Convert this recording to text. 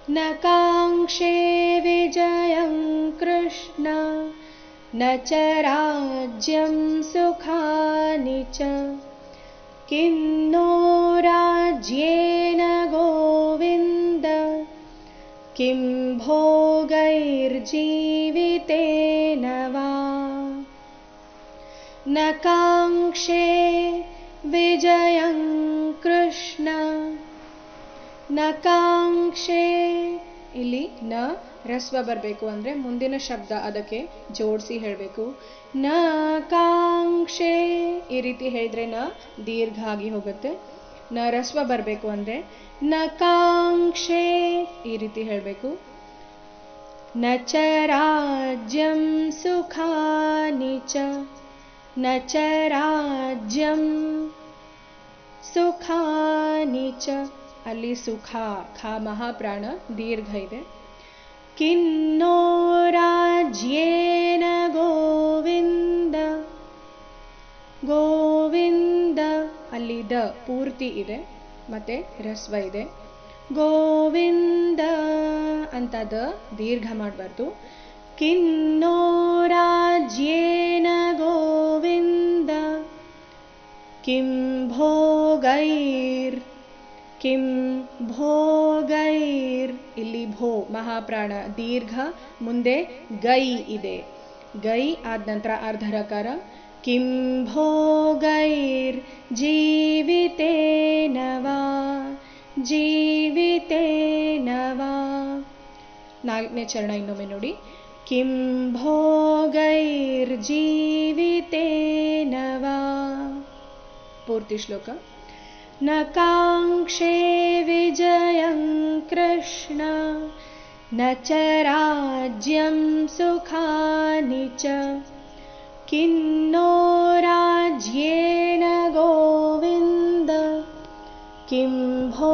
न काङ्क्षे विजयं कृष्ण न च राज्यं सुखानि च किं नो राज्येन गोविन्द किं भोगैर्जीवितेन वा न काङ्क्षे विजयं कृष्ण ನ ಕಾಂಕ್ಷೆ. ಇಲ್ಲಿ ನ ರಸ್ವ ಬರಬೇಕು ಅಂದರೆ ಮುಂದಿನ ಶಬ್ದ ಅದಕ್ಕೆ ಜೋಡಿಸಿ ಹೇಳಬೇಕು. ನ ಕಾಂಕ್ಷೆ ಈ ರೀತಿ ಹೇಳಿದ್ರೆ ನ ದೀರ್ಘ ಆಗಿ ಹೋಗುತ್ತೆ. ನ ರಸ್ವ ಬರಬೇಕು ಅಂದರೆ ನ ಕಾಂಕ್ಷೆ ಈ ರೀತಿ ಹೇಳಬೇಕು. ನ ಚ ರಾಜ್ಯಂ ಸುಖಾನಿ ಚ ನ ಚ ರಾಜ್ಯಂ ಸುಖಾನಿ ಚ ಅಲ್ಲಿ ಸುಖ ಖ ಮಹಾಪ್ರಾಣ ದೀರ್ಘ ಇದೆ. ಕಿನ್ನೋ ರಾಜ್ಯೇನ ಗೋವಿಂದ ಗೋವಿಂದ ಅಲ್ಲಿ ದ ಪೂರ್ತಿ ಇದೆ ಮತ್ತೆ ರಸ್ವ ಇದೆ. ಗೋವಿಂದ ಅಂತ ದ ದೀರ್ಘ ಮಾಡಬಾರ್ದು. ಕಿನ್ನೋ ರಾಜ್ಯೇನ ಗೋವಿಂದ ಕಿಂ ಭೋಗೈರ್ ಕಿಂ ಭೋಗೈರ್ ಇಲ್ಲಿ ಭೋ ಮಹಾಪ್ರಾಣ ದೀರ್ಘ ಮುಂದೆ ಗೈ ಇದೆ. ಗೈ ಆದ ನಂತರ ಅರ್ಧರಕಾರ. ಕಿಂ ಭೋಗೈರ್ ಜೀವಿತೇನ ವಾ ಜೀವಿತೇನ ವಾ. ನಾಲ್ಕನೇ ಚರಣ ಇನ್ನೊಮ್ಮೆ ನೋಡಿ. ಕಿಂ ಭೋಗೈರ್ ಜೀವಿತೇನ ವಾ. ಪೂರ್ತಿ ಶ್ಲೋಕ. ನ ಕಾಂಕ್ಷೆ ವಿಜಯಂ ಕೃಷ್ಣ ನ ಚ ರಾಜ್ಯಂ ಸುಖಾನಿ ಚ ಕಿನ್ನೋ ರಾಜ್ಯೇನ ಗೋವಿಂದ ಕಿಂ ಭೋ